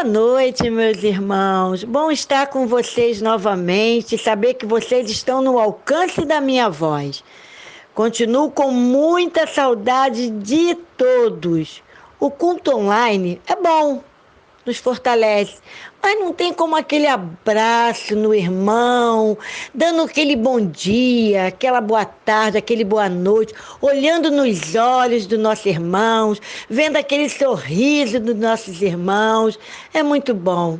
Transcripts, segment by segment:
Boa noite, meus irmãos. Bom estar com vocês novamente, saber que vocês estão no alcance da minha voz. Continuo com muita saudade de todos. O culto online é bom, nos fortalece, mas não tem como aquele abraço no irmão, dando aquele bom dia, aquela boa tarde, aquele boa noite, olhando nos olhos dos nossos irmãos, vendo aquele sorriso dos nossos irmãos. É muito bom.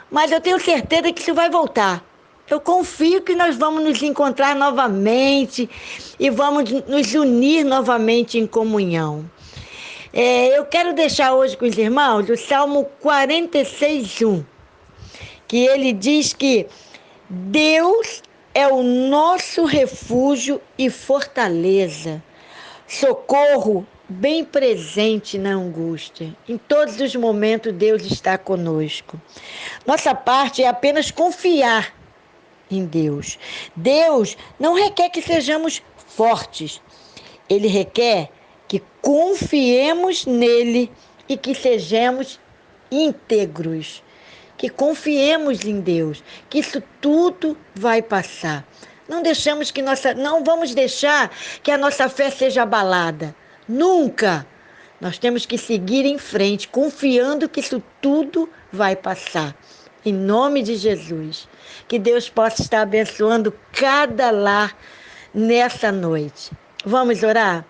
Mas eu tenho certeza que isso vai voltar. Eu confio que nós vamos nos encontrar novamente e vamos nos unir novamente em comunhão. Eu quero deixar hoje com os irmãos o Salmo 46:1, que ele diz que Deus é o nosso refúgio e fortaleza, socorro bem presente na angústia. Em todos os momentos Deus está conosco. Nossa parte é apenas confiar em Deus. Deus não requer que sejamos fortes, Ele requer que confiemos nele e que sejamos íntegros, que confiemos em Deus, que isso tudo vai passar. Não vamos deixar que a nossa fé seja abalada. Nunca. Nós temos que seguir em frente, confiando que isso tudo vai passar. Em nome de Jesus. Que Deus possa estar abençoando cada lar nessa noite. Vamos orar?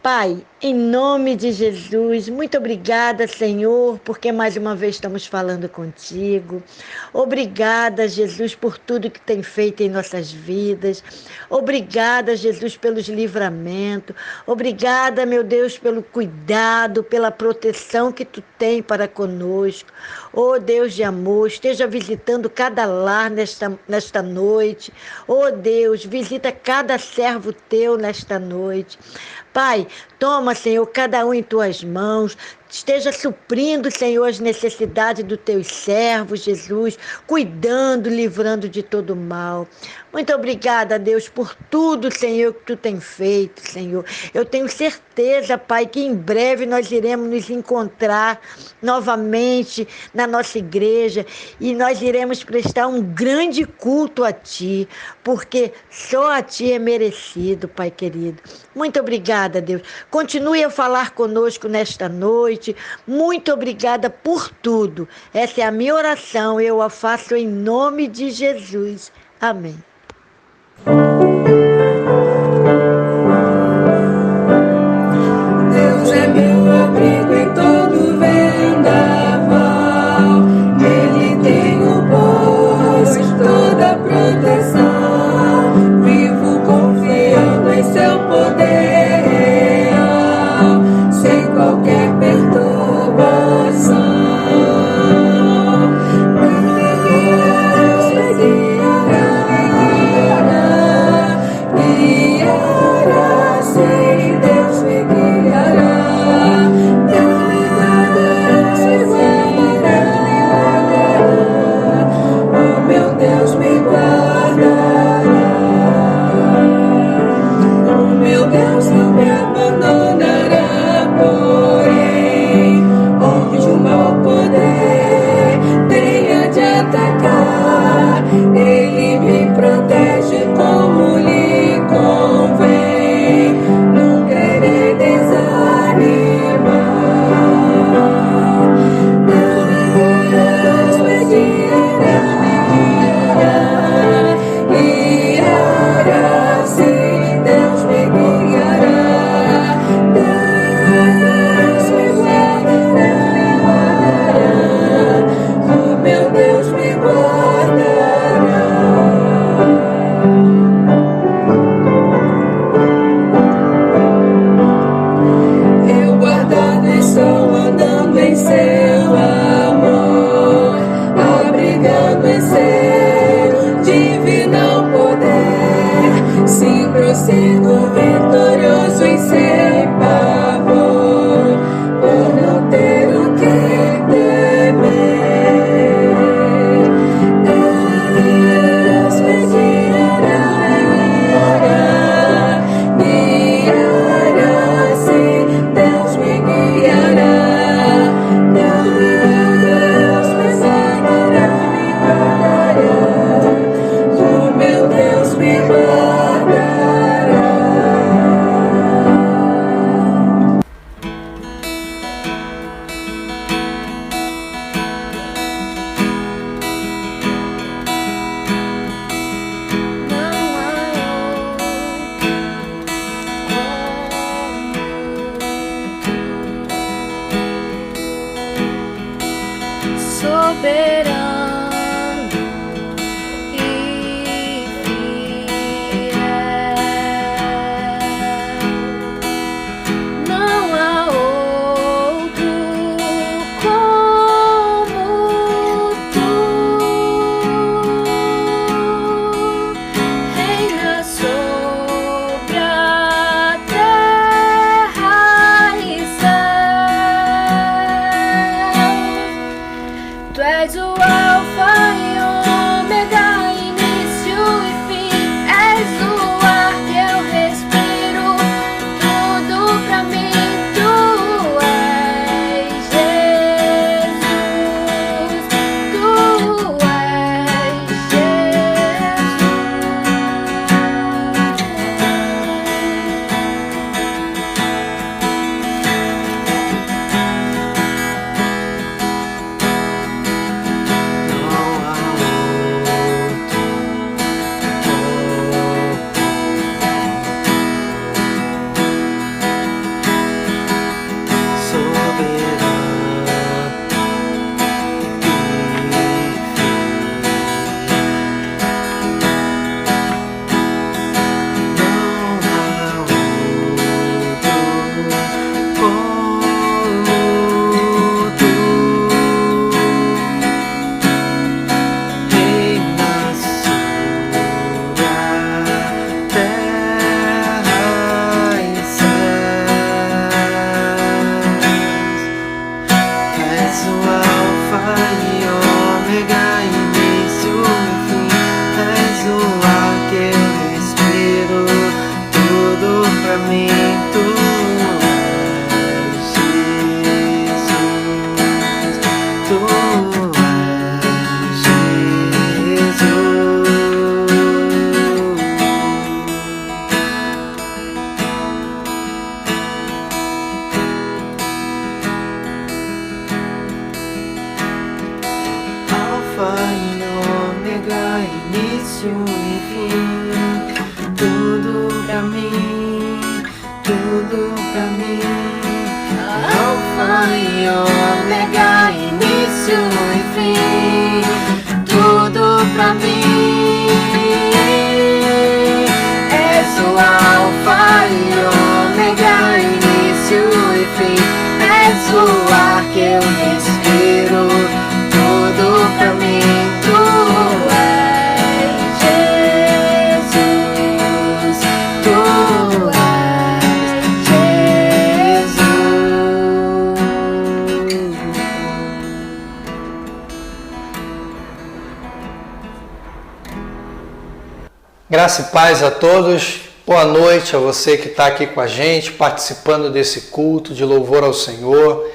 Pai, em nome de Jesus, muito obrigada, Senhor, porque mais uma vez estamos falando contigo. Obrigada, Jesus, por tudo que tem feito em nossas vidas. Obrigada, Jesus, pelos livramentos. Obrigada, meu Deus, pelo cuidado, pela proteção que tu tem para conosco. Oh, Deus de amor, esteja visitando cada lar nesta noite. Oh, Deus, visita cada servo teu nesta noite. Pai, toma, Senhor, cada um em tuas mãos. Esteja suprindo, Senhor, as necessidades dos teus servos, Jesus, cuidando, livrando de todo mal. Muito obrigada, Deus, por tudo, Senhor, que tu tem feito, Senhor. Eu tenho certeza, Pai, que em breve nós iremos nos encontrar novamente na nossa igreja e nós iremos prestar um grande culto a Ti, porque só a Ti é merecido, Pai querido. Muito obrigada, Deus. Continue a falar conosco nesta noite. Muito obrigada por tudo. Essa é a minha oração. Eu a faço em nome de Jesus. Amém. Deus é meu abrigo em todo vendaval. Nele tenho, pois, toda proteção. Vivo confiando em seu poder real, sem qualquer perturbação. Deus me guiará, sim, Deus me guiará. Deus me guardará, oh meu Deus me guardará. Oh meu Deus não me abandonará, porém, onde o mau poder tenha de atacar, Ele me protege como lhe convém. Não querer desanimar. Deus me guiará, guiará, sim, Deus me guiará. Deus me guardará, oh meu Deus me guardará. Eu guardado estou andando em seu amor, abrigado em seu divino poder. Sim, prossigo vitorioso em seu pavor, por não ter o que temer. Deus me guiará, sim, Deus me guiará. Deus início e fim. Tudo pra mim, tudo pra mim. Alfa e ômega, início e fim. Tudo pra mim. És o alfa e ômega, início e fim. És o ar que eu respiro. Tudo pra mim. Tu és Jesus. Tu és Jesus. Graça e paz a todos. Boa noite a você que está aqui com a gente, participando desse culto de louvor ao Senhor.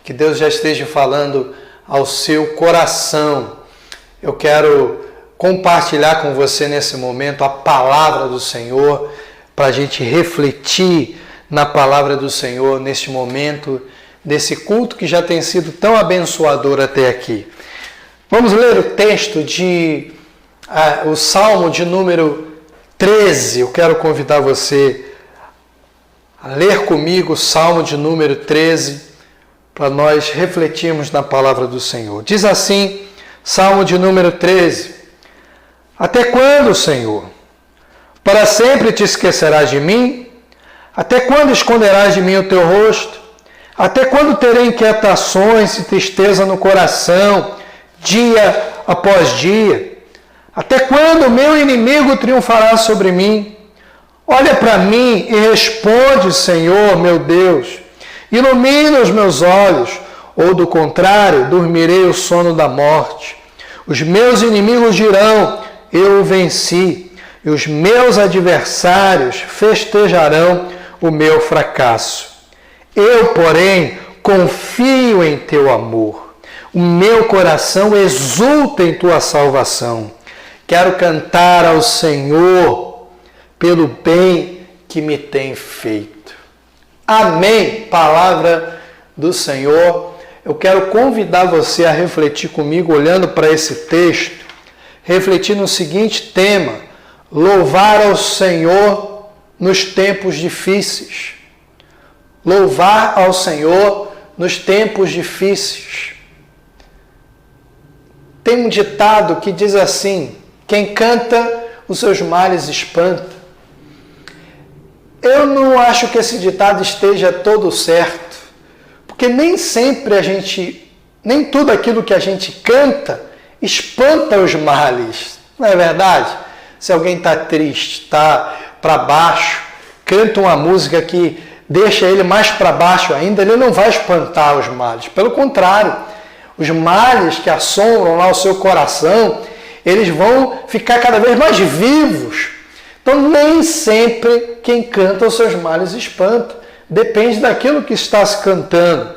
Que Deus já esteja falando ao seu coração. Eu quero compartilhar com você nesse momento a palavra do Senhor, para a gente refletir na palavra do Senhor neste momento, desse culto que já tem sido tão abençoador até aqui. Vamos ler o texto o Salmo de número 13. Eu quero convidar você a ler comigo o Salmo de número 13, para nós refletirmos na palavra do Senhor. Diz assim, Salmo de número 13: Até quando, Senhor? Para sempre te esquecerás de mim? Até quando esconderás de mim o teu rosto? Até quando terei inquietações e tristeza no coração, dia após dia? Até quando o meu inimigo triunfará sobre mim? Olha para mim e responde, Senhor, meu Deus. Ilumina os meus olhos, ou do contrário, dormirei o sono da morte. Os meus inimigos dirão, eu o venci, e os meus adversários festejarão o meu fracasso. Eu, porém, confio em teu amor. O meu coração exulta em tua salvação. Quero cantar ao Senhor pelo bem que me tem feito. Amém. Palavra do Senhor. Eu quero convidar você a refletir comigo, olhando para esse texto, refletir no seguinte tema: louvar ao Senhor nos tempos difíceis. Louvar ao Senhor nos tempos difíceis. Tem um ditado que diz assim: quem canta, os seus males espanta. Eu não acho que esse ditado esteja todo certo, porque nem sempre nem tudo aquilo que a gente canta espanta os males, não é verdade? Se alguém está triste, está para baixo, canta uma música que deixa ele mais para baixo ainda, ele não vai espantar os males. Pelo contrário, os males que assombram lá o seu coração, eles vão ficar cada vez mais vivos. Então, nem sempre quem canta os seus males espanta. Depende daquilo que está se cantando.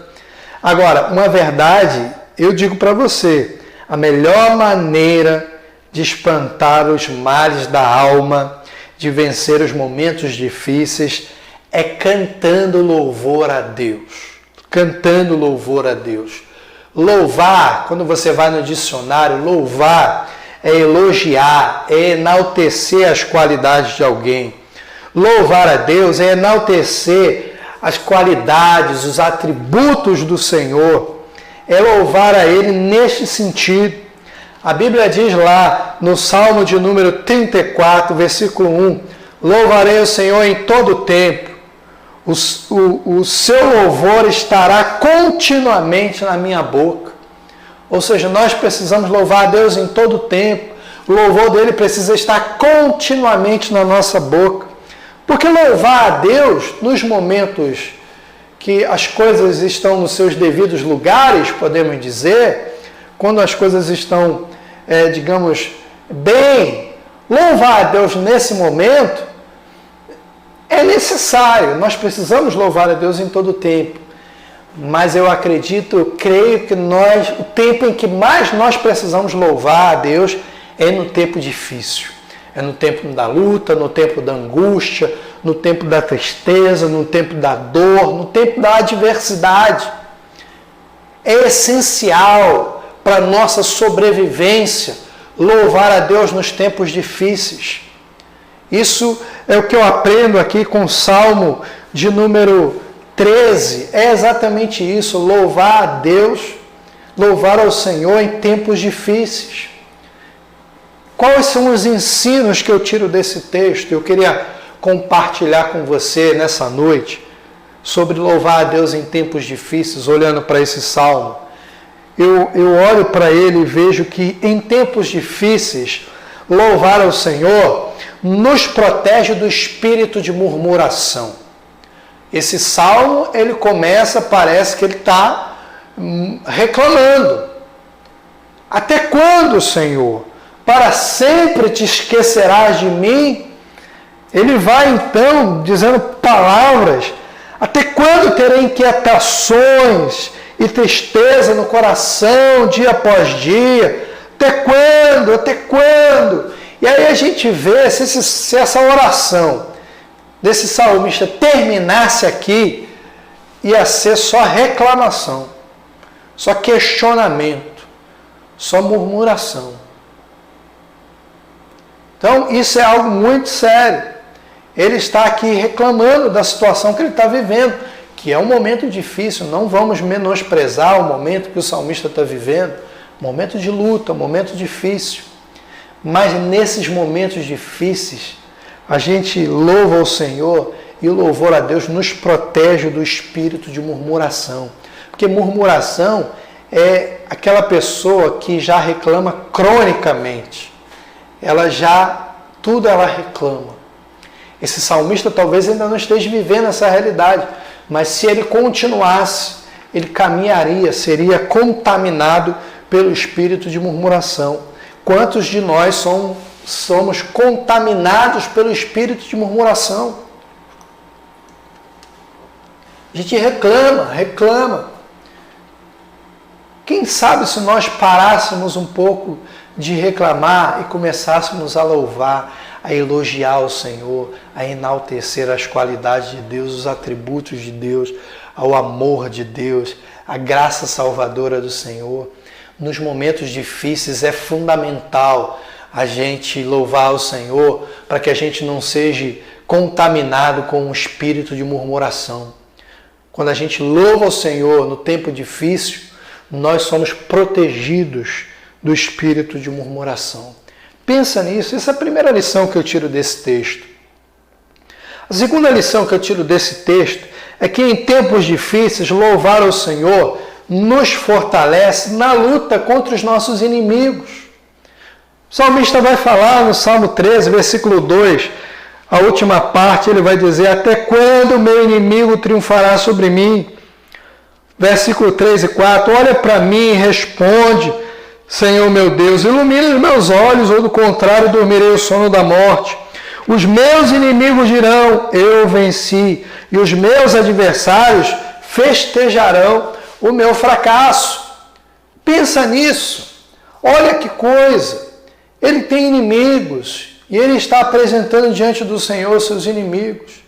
Agora, uma verdade, eu digo para você, a melhor maneira de espantar os males da alma, de vencer os momentos difíceis, é cantando louvor a Deus. Cantando louvor a Deus. Louvar, quando você vai no dicionário, louvar é elogiar, é enaltecer as qualidades de alguém. Louvar a Deus é enaltecer as qualidades, os atributos do Senhor. É louvar a Ele neste sentido. A Bíblia diz lá no Salmo de número 34, versículo 1, louvarei o Senhor em todo o tempo. O seu louvor estará continuamente na minha boca. Ou seja, nós precisamos louvar a Deus em todo o tempo. O louvor dele precisa estar continuamente na nossa boca. Porque louvar a Deus nos momentos que as coisas estão nos seus devidos lugares, podemos dizer, quando as coisas estão, digamos, bem, louvar a Deus nesse momento é necessário. Nós precisamos louvar a Deus em todo o tempo. Mas eu creio que o tempo em que mais nós precisamos louvar a Deus é no tempo difícil. É no tempo da luta, no tempo da angústia, no tempo da tristeza, no tempo da dor, no tempo da adversidade. É essencial para a nossa sobrevivência louvar a Deus nos tempos difíceis. Isso é o que eu aprendo aqui com o Salmo de número 13. É exatamente isso, louvar a Deus, louvar ao Senhor em tempos difíceis. Quais são os ensinos que eu tiro desse texto? Eu queria compartilhar com você nessa noite sobre louvar a Deus em tempos difíceis, olhando para esse salmo. Eu olho para ele e vejo que em tempos difíceis, louvar ao Senhor nos protege do espírito de murmuração. Esse salmo, ele começa, parece que ele está reclamando. Até quando, Senhor? Para sempre te esquecerás de mim? Ele vai então dizendo palavras. Até quando terei inquietações e tristeza no coração, dia após dia? Até quando? Até quando? E aí a gente vê se essa oração desse salmista terminasse aqui, ia ser só reclamação, só questionamento, só murmuração. Então isso é algo muito sério. Ele está aqui reclamando da situação que ele está vivendo, que é um momento difícil. Não vamos menosprezar o momento que o salmista está vivendo, momento de luta, momento difícil. Mas nesses momentos difíceis, a gente louva ao Senhor e o louvor a Deus nos protege do espírito de murmuração. Porque murmuração é aquela pessoa que já reclama cronicamente. Tudo ela reclama. Esse salmista talvez ainda não esteja vivendo essa realidade, mas se ele continuasse, ele caminharia, seria contaminado pelo espírito de murmuração. Quantos de nós somos contaminados pelo espírito de murmuração? A gente reclama. Quem sabe se nós parássemos um pouco de reclamar e começássemos a louvar, a elogiar o Senhor, a enaltecer as qualidades de Deus, os atributos de Deus, o amor de Deus, a graça salvadora do Senhor. Nos momentos difíceis é fundamental a gente louvar o Senhor para que a gente não seja contaminado com um espírito de murmuração. Quando a gente louva o Senhor no tempo difícil, nós somos protegidos do espírito de murmuração. Pensa nisso, essa é a primeira lição que eu tiro desse texto. A segunda lição que eu tiro desse texto é que em tempos difíceis, louvar ao Senhor nos fortalece na luta contra os nossos inimigos. O salmista vai falar no Salmo 13, versículo 2, a última parte, ele vai dizer: até quando o meu inimigo triunfará sobre mim? Versículo 3 e 4, olha para mim e responde, Senhor meu Deus, ilumina os meus olhos, ou do contrário, dormirei o sono da morte. Os meus inimigos dirão, eu venci, e os meus adversários festejarão o meu fracasso. Pensa nisso. Olha que coisa. Ele tem inimigos e ele está apresentando diante do Senhor seus inimigos.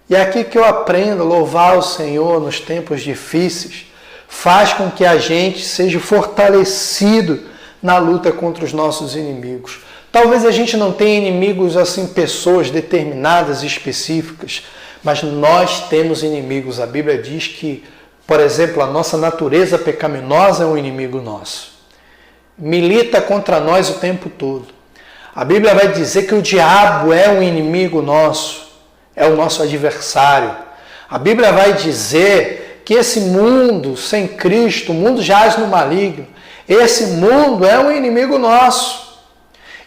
E é aqui que eu aprendo, louvar o Senhor nos tempos difíceis faz com que a gente seja fortalecido na luta contra os nossos inimigos. Talvez a gente não tenha inimigos assim, pessoas determinadas e específicas, mas nós temos inimigos. A Bíblia diz que, por exemplo, a nossa natureza pecaminosa é um inimigo nosso. Milita contra nós o tempo todo. A Bíblia vai dizer que o diabo é um inimigo nosso, é o nosso adversário. A Bíblia vai dizer que esse mundo sem Cristo, o mundo jaz no maligno. Esse mundo é um inimigo nosso.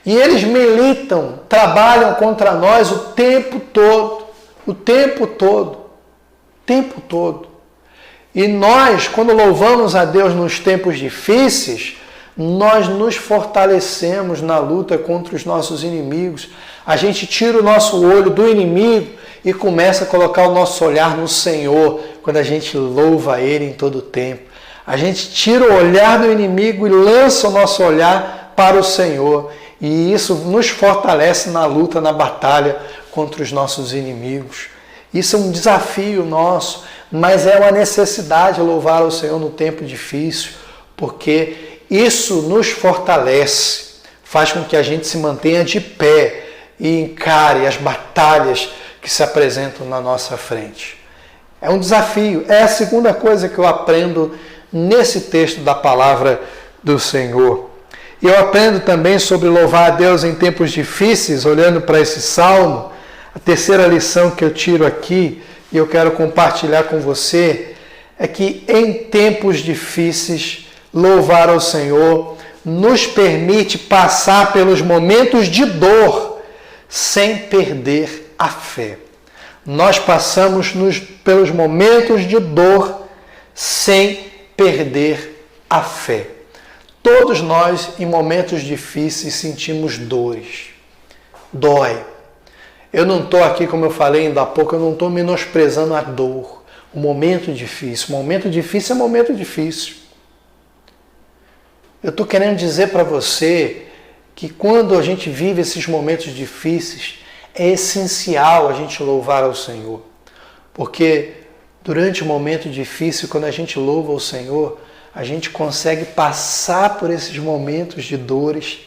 E eles militam, trabalham contra nós o tempo todo. O tempo todo. O tempo todo. E nós, quando louvamos a Deus nos tempos difíceis, nós nos fortalecemos na luta contra os nossos inimigos. A gente tira o nosso olho do inimigo e começa a colocar o nosso olhar no Senhor, quando a gente louva Ele em todo o tempo. A gente tira o olhar do inimigo e lança o nosso olhar para o Senhor. E isso nos fortalece na luta, na batalha contra os nossos inimigos. Isso é um desafio nosso, mas é uma necessidade louvar ao Senhor no tempo difícil, porque Isso nos fortalece, faz com que a gente se mantenha de pé e encare as batalhas que se apresentam na nossa frente. É um desafio, é a segunda coisa que eu aprendo nesse texto da palavra do Senhor. E eu aprendo também sobre louvar a Deus em tempos difíceis, olhando para esse salmo. A terceira lição que eu tiro aqui, e eu quero compartilhar com você, é que em tempos difíceis, louvar ao Senhor nos permite passar pelos momentos de dor sem perder a fé. Nós passamos pelos momentos de dor sem perder a fé. Todos nós, em momentos difíceis, sentimos dores. Dói. Eu não estou aqui, como eu falei ainda há pouco, eu não estou menosprezando a dor. O momento difícil. Momento difícil é momento difícil. Eu estou querendo dizer para você que quando a gente vive esses momentos difíceis, é essencial a gente louvar ao Senhor. Porque durante o momento difícil, quando a gente louva ao Senhor, a gente consegue passar por esses momentos de dores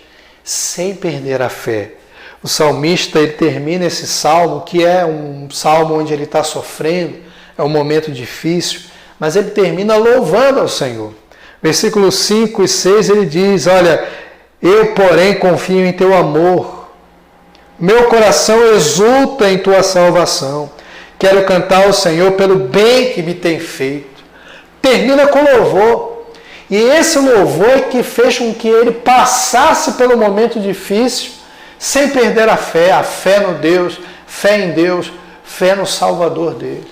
sem perder a fé. O salmista, ele termina esse salmo, que é um salmo onde ele está sofrendo, é um momento difícil, mas ele termina louvando ao Senhor. Versículos 5 e 6 ele diz, olha, eu porém confio em teu amor, meu coração exulta em tua salvação, quero cantar ao Senhor pelo bem que me tem feito. Termina com louvor, e esse louvor é que fez com que ele passasse pelo momento difícil, sem perder a fé no Deus, fé em Deus, fé no Salvador dele.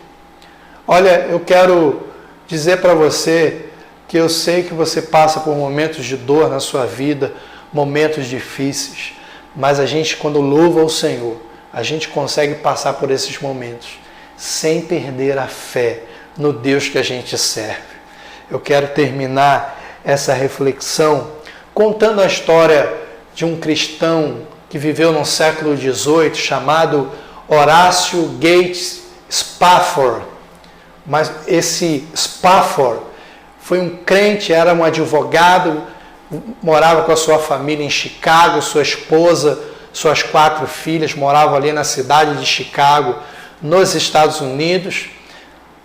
Olha, eu quero dizer para você que eu sei que você passa por momentos de dor na sua vida, momentos difíceis, mas a gente, quando louva ao Senhor, a gente consegue passar por esses momentos sem perder a fé no Deus que a gente serve. Eu quero terminar essa reflexão contando a história de um cristão que viveu no século XVIII, chamado Horácio Gates Spafford. Mas esse Spafford foi um crente, era um advogado, morava com a sua família em Chicago, sua esposa, suas 4 filhas moravam ali na cidade de Chicago, nos Estados Unidos.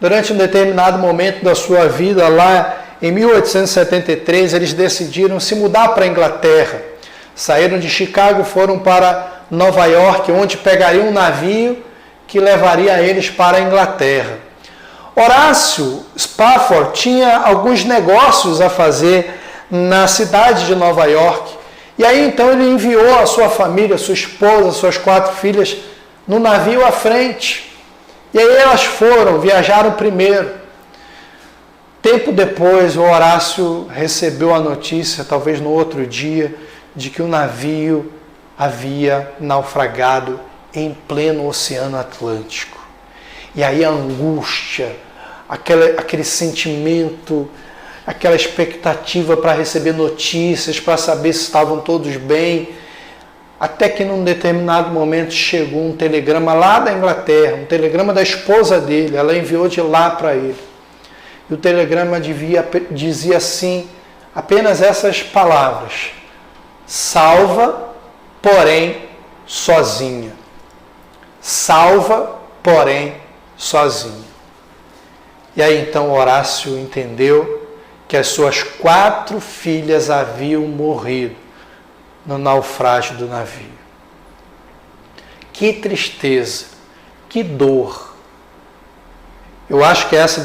Durante um determinado momento da sua vida, lá em 1873, eles decidiram se mudar para a Inglaterra. Saíram de Chicago, foram para Nova York, onde pegariam um navio que levaria eles para a Inglaterra. Horácio Spafford tinha alguns negócios a fazer na cidade de Nova York. E aí então ele enviou a sua família, sua esposa, suas 4 filhas no navio à frente. E aí elas viajaram primeiro. Tempo depois, o Horácio recebeu a notícia, talvez no outro dia, de que o navio havia naufragado em pleno Oceano Atlântico. E aí a angústia, aquele sentimento, aquela expectativa para receber notícias, para saber se estavam todos bem, até que num determinado momento chegou um telegrama lá da Inglaterra, um telegrama da esposa dele, ela enviou de lá para ele. E o telegrama dizia assim, apenas essas palavras: salva, porém sozinha. Salva, porém sozinha. E aí então Horácio entendeu que as suas 4 filhas haviam morrido no naufrágio do navio. Que tristeza, que dor. Eu acho que essa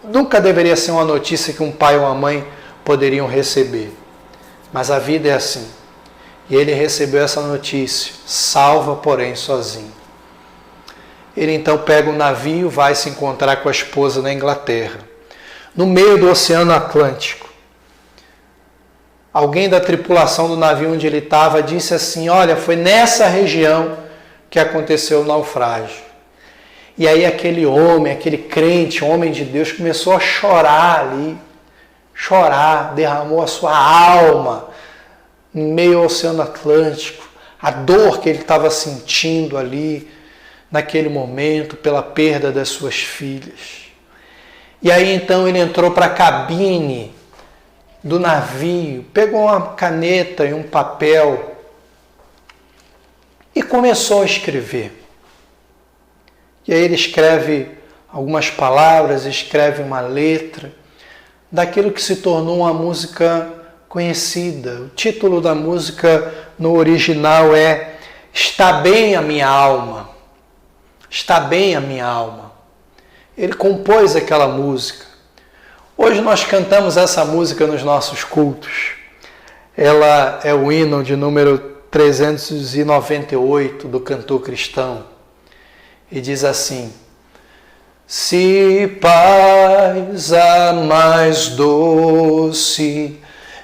nunca deveria ser uma notícia que um pai ou uma mãe poderiam receber. Mas a vida é assim. E ele recebeu essa notícia, salva, porém sozinho. Ele então pega o navio, vai se encontrar com a esposa na Inglaterra, no meio do Oceano Atlântico. Alguém da tripulação do navio onde ele estava disse assim: olha, foi nessa região que aconteceu o naufrágio. E aí aquele homem, aquele crente, homem de Deus, começou a chorar ali, derramou a sua alma em meio ao Oceano Atlântico, a dor que ele estava sentindo ali, naquele momento, pela perda das suas filhas. E aí então ele entrou para a cabine do navio, pegou uma caneta e um papel e começou a escrever. E aí ele escreve algumas palavras, escreve uma letra daquilo que se tornou uma música conhecida. O título da música no original é Está Bem a Minha Alma. Está bem a minha alma. Ele compôs aquela música. Hoje nós cantamos essa música nos nossos cultos. Ela é o hino de número 398 do cantor cristão. E diz assim: se paz a mais doce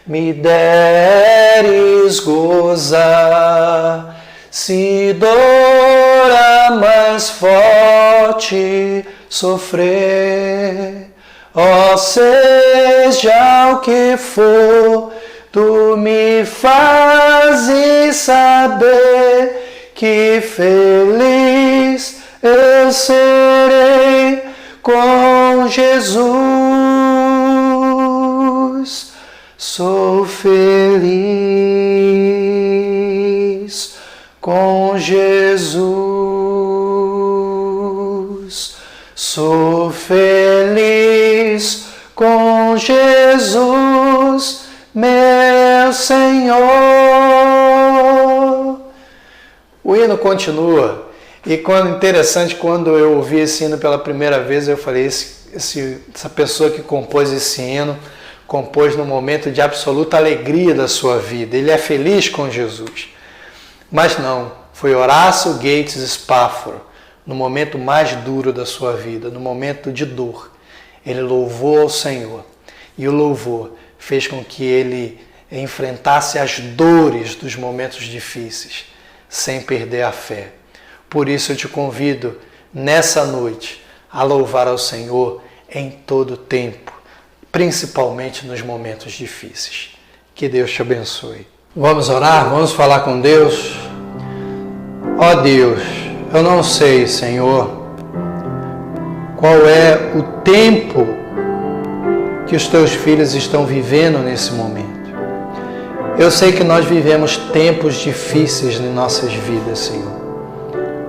me deres gozar, se dor a mais forte sofrer, ó seja o que for, tu me fazes saber que feliz eu serei com Jesus. Sou feliz com Jesus. Sou feliz com Jesus, meu Senhor. O hino continua. E interessante, quando eu ouvi esse hino pela primeira vez, eu falei, essa pessoa que compôs esse hino, compôs num momento de absoluta alegria da sua vida. Ele é feliz com Jesus. Mas não, foi Horácio Gates Spafford, no momento mais duro da sua vida, no momento de dor. Ele louvou ao Senhor. E o louvor fez com que ele enfrentasse as dores dos momentos difíceis, sem perder a fé. Por isso eu te convido, nessa noite, a louvar ao Senhor em todo tempo, principalmente nos momentos difíceis. Que Deus te abençoe. Vamos orar? Vamos falar com Deus? Ó Deus, eu não sei, Senhor, qual é o tempo que os teus filhos estão vivendo nesse momento. Eu sei que nós vivemos tempos difíceis em nossas vidas, Senhor.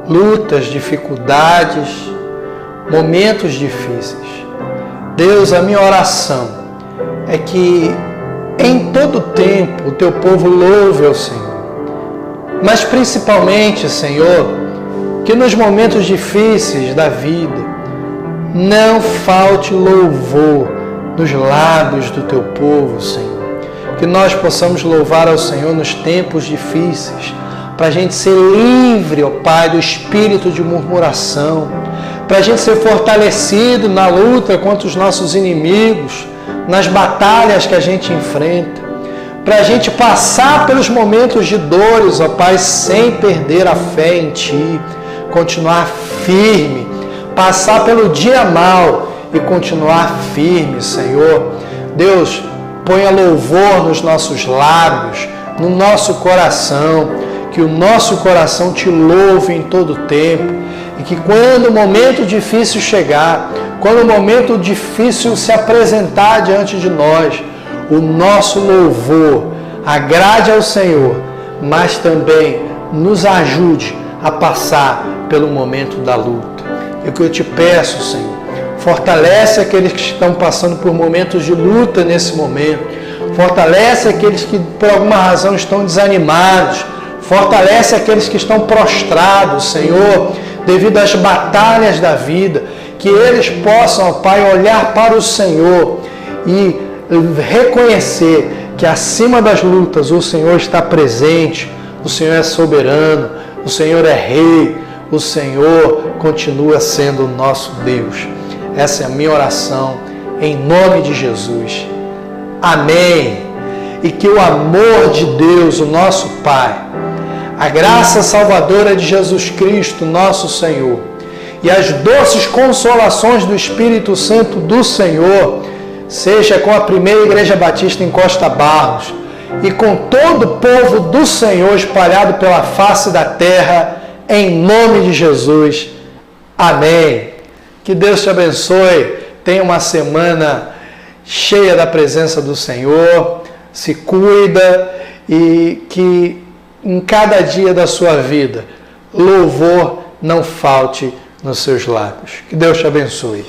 Lutas, dificuldades, momentos difíceis. Deus, a minha oração é que em todo tempo o teu povo louve ao Senhor. Mas principalmente, Senhor, que nos momentos difíceis da vida não falte louvor nos lábios do teu povo, Senhor. Que nós possamos louvar ao Senhor nos tempos difíceis, para a gente ser livre, ó Pai, do espírito de murmuração, para a gente ser fortalecido na luta contra os nossos inimigos, nas batalhas que a gente enfrenta, para a gente passar pelos momentos de dores, ó Pai, sem perder a fé em Ti, continuar firme, passar pelo dia mau e continuar firme, Senhor. Deus, ponha louvor nos nossos lábios, no nosso coração, que o nosso coração te louve em todo tempo e que quando o momento difícil chegar, quando o momento difícil se apresentar diante de nós, o nosso louvor agrade ao Senhor, mas também nos ajude a passar pelo momento da luta. É o que eu te peço, Senhor, fortalece aqueles que estão passando por momentos de luta nesse momento, fortalece aqueles que por alguma razão estão desanimados, fortalece aqueles que estão prostrados, Senhor, devido às batalhas da vida, que eles possam, ó Pai, olhar para o Senhor e reconhecer que acima das lutas o Senhor está presente, o Senhor é soberano, o Senhor é Rei, o Senhor continua sendo o nosso Deus. Essa é a minha oração, em nome de Jesus. Amém. E que o amor de Deus, o nosso Pai, a graça salvadora de Jesus Cristo, nosso Senhor, e as doces consolações do Espírito Santo do Senhor, seja com a primeira Igreja Batista em Costa Barros e com todo o povo do Senhor espalhado pela face da terra, em nome de Jesus. Amém. Que Deus te abençoe. Tenha uma semana cheia da presença do Senhor, se cuida e que em cada dia da sua vida, louvor não falte nos seus lábios. Que Deus te abençoe.